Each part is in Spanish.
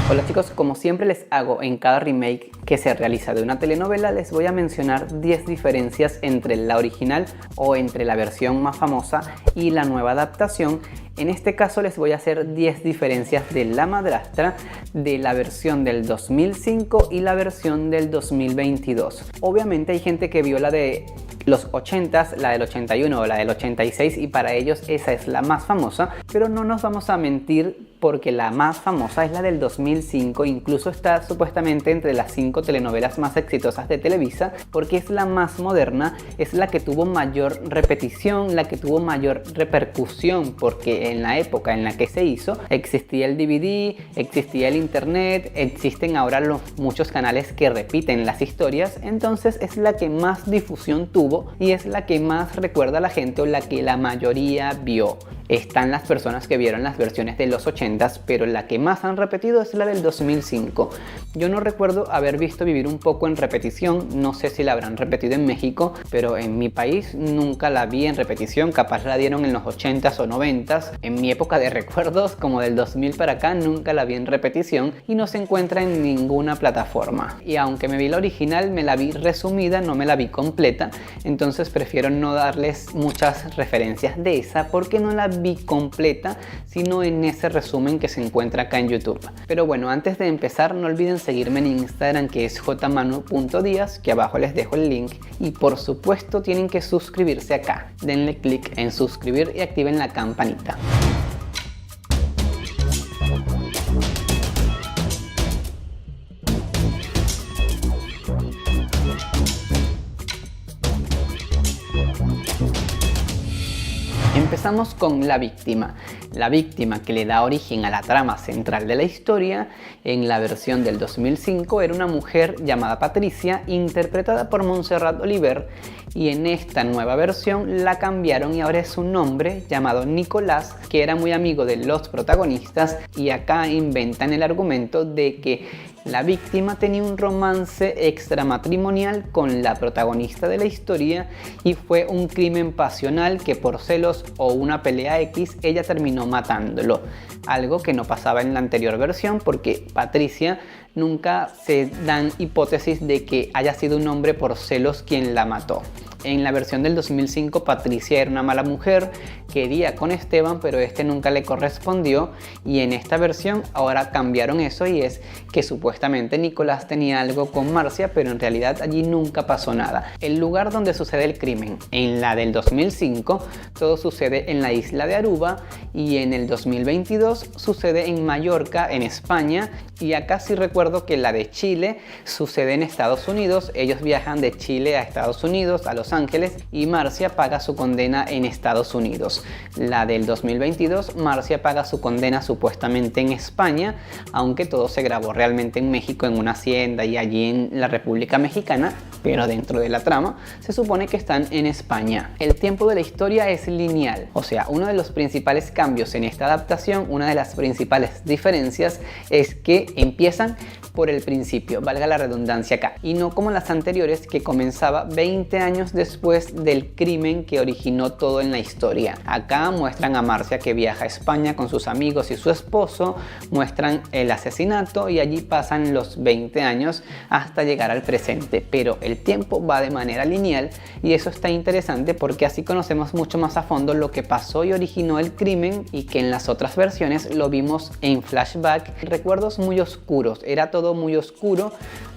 Hola chicos, como siempre les hago en cada remake que se realiza de una telenovela, les voy a mencionar 10 diferencias entre la original o entre la versión más famosa y la nueva adaptación. En este caso les voy a hacer 10 diferencias de La Madrastra, de la versión del 2005 y la versión del 2022. Obviamente hay gente que vio la de los 80s, la del 81 o la del 86 y para ellos esa es la más famosa, pero no nos vamos a mentir porque la más famosa es la del 2005, incluso está supuestamente entre las 5 telenovelas más exitosas de Televisa porque es la más moderna, es la que tuvo mayor repetición, la que tuvo mayor repercusión porque en la época en la que se hizo existía el DVD, existía el internet, existen ahora muchos canales que repiten las historias, entonces es la que más difusión tuvo y es la que más recuerda a la gente o la que la mayoría vio. Están las personas que vieron las versiones de los 80s, pero la que más han repetido es la del 2005. Yo no recuerdo haber visto Vivir un poco en repetición, no sé si la habrán repetido en México, pero en mi país nunca la vi en repetición, capaz la dieron en los 80s o 90s. En mi época de recuerdos, como del 2000 para acá, nunca la vi en repetición y no se encuentra en ninguna plataforma. Y aunque me vi la original, me la vi resumida, no me la vi completa, entonces prefiero no darles muchas referencias de esa porque no la vi completa, sino en ese resumen que se encuentra acá en YouTube. Pero bueno, antes de empezar no olviden seguirme en Instagram, que es jmanu.diaz, que abajo les dejo el link, y por supuesto tienen que suscribirse acá. Denle click en suscribir y activen la campanita. Empezamos con la víctima que le da origen a la trama central de la historia. En la versión del 2005 era una mujer llamada Patricia, interpretada por Montserrat Oliver, y en esta nueva versión la cambiaron y ahora es un hombre llamado Nicolás, que era muy amigo de los protagonistas, y acá inventan el argumento de que la víctima tenía un romance extramatrimonial con la protagonista de la historia y fue un crimen pasional que por celos o una pelea X ella terminó matándolo. Algo que no pasaba en la anterior versión porque Patricia nunca se dan hipótesis de que haya sido un hombre por celos quien la mató. En la versión del 2005 Patricia era una mala mujer, quería con Esteban pero este nunca le correspondió, y en esta versión ahora cambiaron eso y es que supuestamente Nicolás tenía algo con Marcia pero en realidad allí nunca pasó nada. El lugar donde sucede el crimen en la del 2005 todo sucede en la isla de Aruba y en el 2022 sucede en Mallorca, en España, y acá sí recuerdo que la de Chile sucede en Estados Unidos. Ellos viajan de Chile a Estados Unidos, a Los Ángeles, y Marcia paga su condena en Estados Unidos. La del 2022, Marcia paga su condena supuestamente en España, aunque todo se grabó realmente en México, en una hacienda y allí en la República Mexicana, pero dentro de la trama se supone que están en España. El tiempo de la historia es lineal, o sea, uno de los principales cambios en esta adaptación, una de las principales diferencias es que empiezan por el principio, valga la redundancia acá, y no como las anteriores que comenzaba 20 años después del crimen que originó todo en la historia. Acá muestran a Marcia que viaja a España con sus amigos y su esposo, muestran el asesinato y allí pasan los 20 años hasta llegar al presente, pero el tiempo va de manera lineal y eso está interesante porque así conocemos mucho más a fondo lo que pasó y originó el crimen, y que en las otras versiones lo vimos en flashback, recuerdos muy oscuros, era todo muy oscuro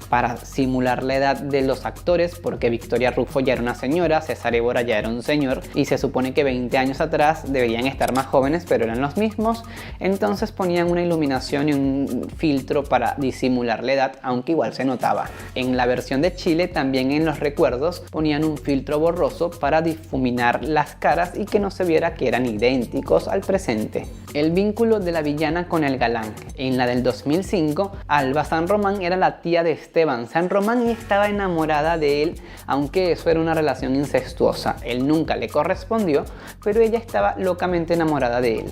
para simular la edad de los actores, porque Victoria Rufo ya era una señora, César Évora ya era un señor, y se supone que 20 años atrás deberían estar más jóvenes, pero eran los mismos, entonces ponían una iluminación y un filtro para disimular la edad, aunque igual se notaba. En la versión de Chile, también en los recuerdos, ponían un filtro borroso para difuminar las caras y que no se viera que eran idénticos al presente. El vínculo de la villana con el galán. En la del 2005, Alba San Román era la tía de Esteban San Román y estaba enamorada de él, aunque eso era una relación incestuosa. Él nunca le correspondió, pero ella estaba locamente enamorada de él.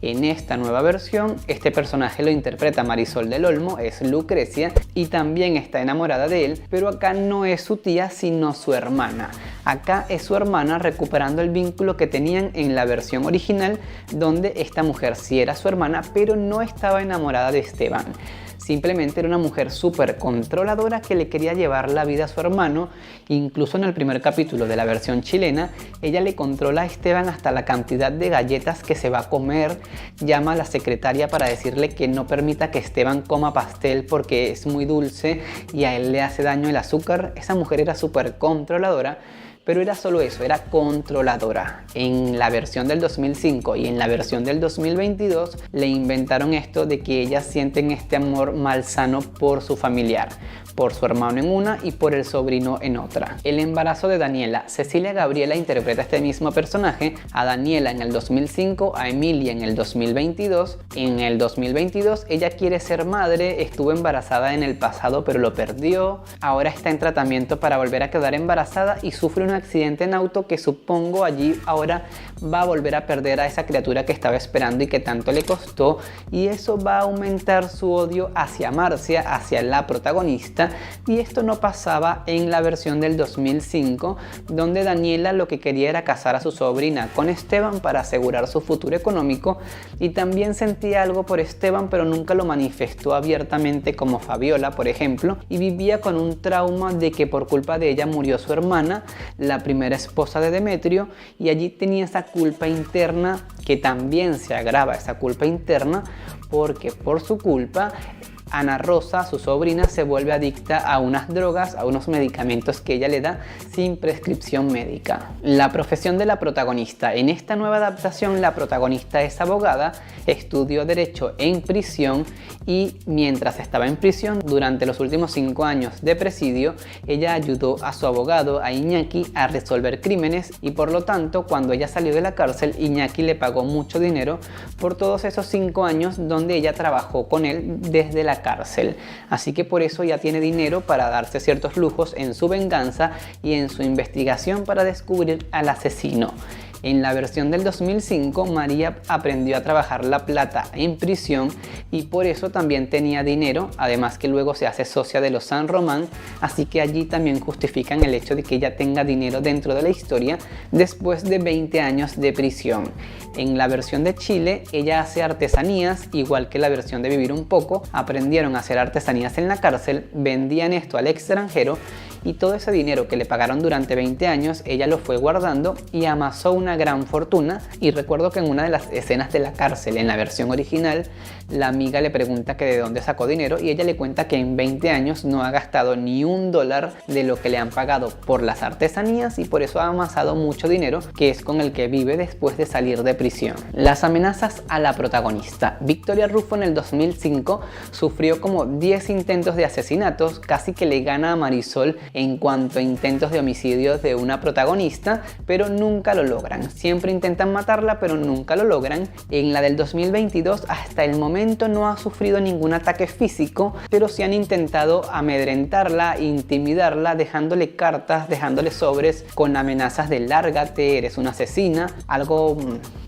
En esta nueva versión, este personaje lo interpreta Marisol del Olmo, es Lucrecia, y también está enamorada de él, pero acá no es su tía, sino su hermana. Acá es su hermana recuperando el vínculo que tenían en la versión original, donde esta mujer sí era su hermana, pero no estaba enamorada de Esteban. simplemente era una mujer súper controladora que le quería llevar la vida a su hermano. Incluso en el primer capítulo de la versión chilena, ella le controla a Esteban hasta la cantidad de galletas que se va a comer, llama a la secretaria para decirle que no permita que Esteban coma pastel porque es muy dulce y a él le hace daño el azúcar. Esa mujer era súper controladora. Pero era solo eso, era controladora. En la versión del 2005 y en la versión del 2022 le inventaron esto de que ellas sienten este amor malsano por su familiar, por su hermano en una y por el sobrino en otra. El embarazo de Daniela. Cecilia Gabriela interpreta este mismo personaje, a Daniela en el 2005, a Emilia en el 2022. En el 2022 ella quiere ser madre, estuvo embarazada en el pasado pero lo perdió. Ahora está en tratamiento para volver a quedar embarazada y sufre un accidente en auto que supongo allí ahora va a volver a perder a esa criatura que estaba esperando y que tanto le costó, y eso va a aumentar su odio hacia Marcia, hacia la protagonista. Y esto no pasaba en la versión del 2005, donde Daniela lo que quería era casar a su sobrina con Esteban para asegurar su futuro económico, y también sentía algo por Esteban pero nunca lo manifestó abiertamente como Fabiola, por ejemplo, y vivía con un trauma de que por culpa de ella murió su hermana, la primera esposa de Demetrio, y allí tenía esa culpa interna que también se agrava, esa culpa interna, porque por su culpa Ana Rosa, su sobrina, se vuelve adicta a unas drogas, a unos medicamentos que ella le da sin prescripción médica. La profesión de la protagonista. En esta nueva adaptación, la protagonista es abogada, estudió Derecho en prisión y mientras estaba en prisión, durante los últimos 5 años de presidio, ella ayudó a su abogado, a Iñaki, a resolver crímenes, y por lo tanto, cuando ella salió de la cárcel, Iñaki le pagó mucho dinero por todos esos 5 años donde ella trabajó con él desde la cárcel. Así que por eso ya tiene dinero para darse ciertos lujos en su venganza y en su investigación para descubrir al asesino. En la versión del 2005, María aprendió a trabajar la plata en prisión y por eso también tenía dinero, además que luego se hace socia de los San Román, así que allí también justifican el hecho de que ella tenga dinero dentro de la historia después de 20 años de prisión. En la versión de Chile, ella hace artesanías, igual que la versión de Vivir un Poco, aprendieron a hacer artesanías en la cárcel, vendían esto al extranjero y todo ese dinero que le pagaron durante 20 años, ella lo fue guardando y amasó una gran fortuna. Y recuerdo que en una de las escenas de la cárcel, en la versión original, la amiga le pregunta que de dónde sacó dinero y ella le cuenta que en 20 años no ha gastado ni $1 de lo que le han pagado por las artesanías y por eso ha amasado mucho dinero, que es con el que vive después de salir de prisión. Las amenazas a la protagonista. Victoria Rufo en el 2005 sufrió como 10 intentos de asesinatos, casi que le gana a Marisol en cuanto a intentos de homicidio de una protagonista, pero nunca lo logran. Siempre intentan matarla, pero nunca lo logran. En la del 2022, hasta el momento no ha sufrido ningún ataque físico, pero sí han intentado amedrentarla, intimidarla, dejándole cartas, dejándole sobres con amenazas de lárgate, eres una asesina, algo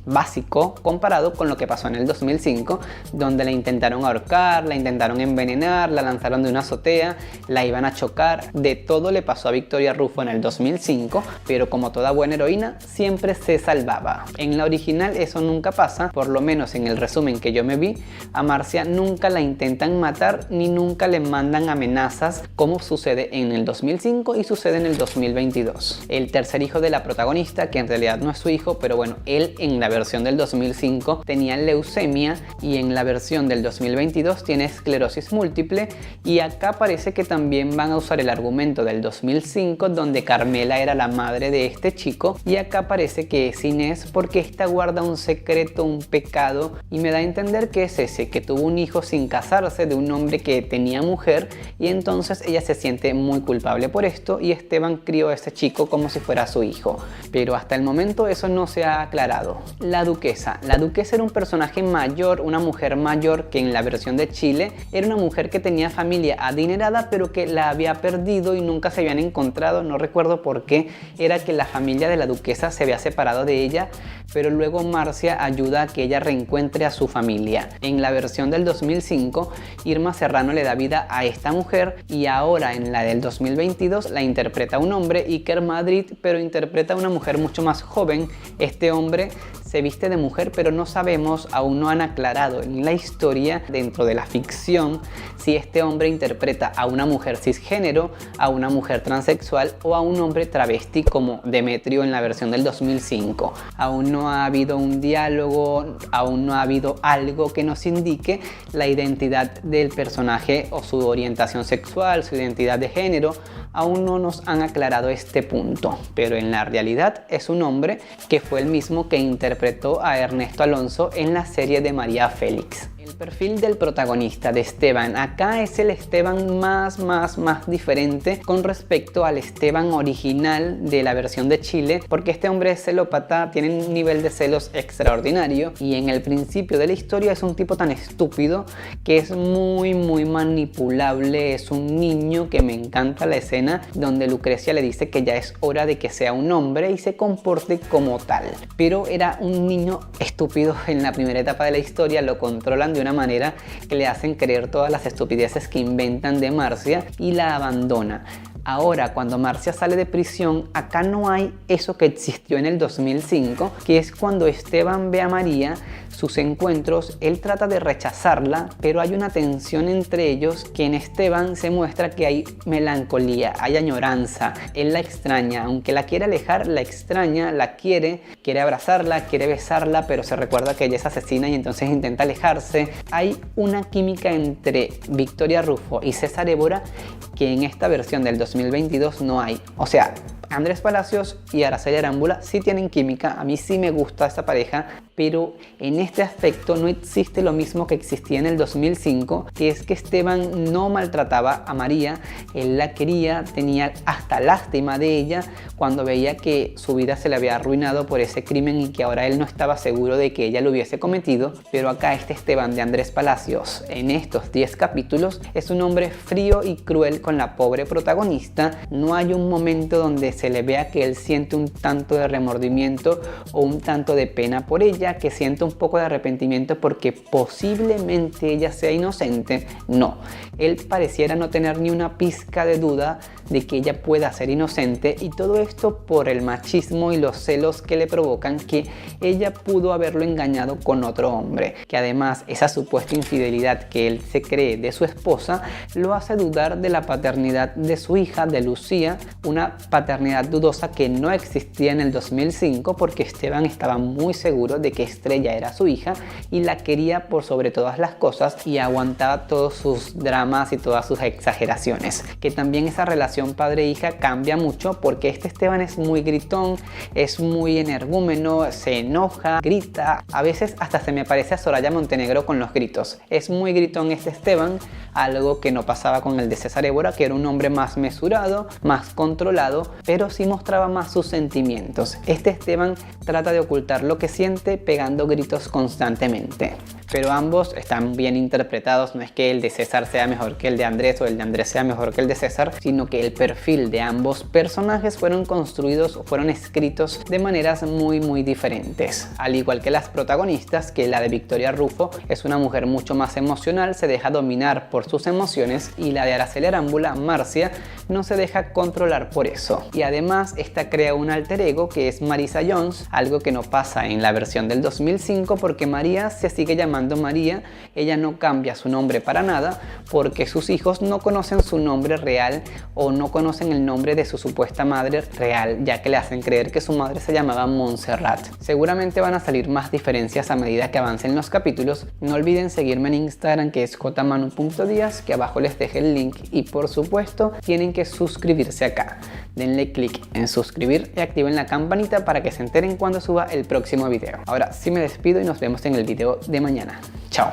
básico comparado con lo que pasó en el 2005, donde la intentaron ahorcar, la intentaron envenenar, la lanzaron de una azotea, la iban a chocar. De todo le pasó a Victoria Rufo en el 2005, pero como toda buena heroína, siempre se salvaba. En la original eso nunca pasa, por lo menos en el resumen que yo me vi, a Marcia nunca la intentan matar ni nunca le mandan amenazas como sucede en el 2005 y sucede en el 2022. El tercer hijo de la protagonista, que en realidad no es su hijo, pero bueno, él en la versión del 2005 tenía leucemia y en la versión del 2022 tiene esclerosis múltiple, y acá parece que también van a usar el argumento del 2005 donde Carmela era la madre de este chico, y acá parece que es Inés porque esta guarda un secreto, un pecado, y me da a entender que es ese, que tuvo un hijo sin casarse de un hombre que tenía mujer, y entonces ella se siente muy culpable por esto y Esteban crió a ese chico como si fuera su hijo, pero hasta el momento eso no se ha aclarado. La duquesa. La duquesa era un personaje mayor, una mujer mayor que en la versión de Chile era una mujer que tenía familia adinerada pero que la había perdido y nunca se habían encontrado, no recuerdo por qué, era que la familia de la duquesa se había separado de ella, pero luego Marcia ayuda a que ella reencuentre a su familia. En la versión del 2005, Irma Serrano le da vida a esta mujer y ahora en la del 2022 la interpreta un hombre, Iker Madrid, pero interpreta a una mujer mucho más joven. Este hombre se viste de mujer, pero no sabemos, aún no han aclarado en la historia, dentro de la ficción, si este hombre interpreta a una mujer cisgénero, a una mujer transexual o a un hombre travesti como Demetrio en la versión del 2005. Aún no ha habido un diálogo, aún no ha habido algo que nos indique la identidad del personaje o su orientación sexual, su identidad de género. Aún no nos han aclarado este punto, pero en la realidad es un hombre que fue el mismo que interpretó a Ernesto Alonso en la serie de María Félix. El perfil del protagonista de Esteban acá es el Esteban más diferente con respecto al Esteban original de la versión de Chile, porque este hombre es celópata, tiene un nivel de celos extraordinario y en el principio de la historia es un tipo tan estúpido que es muy manipulable. Es un niño que me encanta la escena donde Lucrecia le dice que ya es hora de que sea un hombre y se comporte como tal, pero era un niño estúpido en la primera etapa de la historia. Lo controlan de una manera que le hacen creer todas las estupideces que inventan de Marcia y la abandona. Ahora, cuando Marcia sale de prisión, acá no hay eso que existió en el 2005, que es cuando Esteban ve a María, sus encuentros, él trata de rechazarla, pero hay una tensión entre ellos que en Esteban se muestra que hay melancolía, hay añoranza, él la extraña, aunque la quiere alejar, la extraña, la quiere abrazarla, quiere besarla, pero se recuerda que ella es asesina y entonces intenta alejarse. Hay una química entre Victoria Rufo y César Évora que en esta versión del 2022 no hay. O sea, Andrés Palacios y Araceli Arámbula sí tienen química, a mí sí me gusta esta pareja, pero en este aspecto no existe lo mismo que existía en el 2005, que es que Esteban no maltrataba a María, él la quería, tenía hasta lástima de ella cuando veía que su vida se le había arruinado por ese crimen y que ahora él no estaba seguro de que ella lo hubiese cometido. Pero acá este Esteban de Andrés Palacios, en estos 10 capítulos, es un hombre frío y cruel con la pobre protagonista. No hay un momento donde se le vea que él siente un tanto de remordimiento o un tanto de pena por ella, que siente un poco de arrepentimiento porque posiblemente ella sea inocente. No, él pareciera no tener ni una pizca de duda de que ella pueda ser inocente, y todo esto por el machismo y los celos que le provocan que ella pudo haberlo engañado con otro hombre, que además esa supuesta infidelidad que él se cree de su esposa lo hace dudar de la paternidad de su hija, de Lucía, una paternidad dudosa que no existía en el 2005 porque Esteban estaba muy seguro de que Estrella era su hija y la quería por sobre todas las cosas y aguantaba todos sus dramas y todas sus exageraciones. Que también esa relación padre-hija cambia mucho porque este Esteban es muy gritón, es muy energúmeno, se enoja, grita, a veces hasta se me parece a Soraya Montenegro con los gritos. Es muy gritón este Esteban, algo que no pasaba con el de César Évora, que era un hombre más mesurado, más controlado, pero sí mostraba más sus sentimientos. Este Esteban trata de ocultar lo que siente pegando gritos constantemente. Pero ambos están bien interpretados, no es que el de César sea mejor que el de Andrés o el de Andrés sea mejor que el de César, sino que el perfil de ambos personajes fueron construidos o fueron escritos de maneras muy diferentes. Al igual que las protagonistas, que la de Victoria Rufo es una mujer mucho más emocional, se deja dominar por sus emociones, y la de Araceli Arámbula, Marcia, no se deja controlar por eso. Y además esta crea un alter ego que es Marisa Jones, algo que no pasa en la versión del 2005 porque María se sigue llamando María, ella no cambia su nombre para nada porque sus hijos no conocen su nombre real o no conocen el nombre de su supuesta madre real, ya que le hacen creer que su madre se llamaba Montserrat. Seguramente van a salir más diferencias a medida que avancen los capítulos. No olviden seguirme en Instagram, que es jmanu.diaz, que abajo les dejé el link, y por supuesto tienen que suscribirse acá. Denle click en suscribir y activen la campanita para que se enteren cuando suba el próximo video. Ahora sí me despido y nos vemos en el video de mañana. Chao.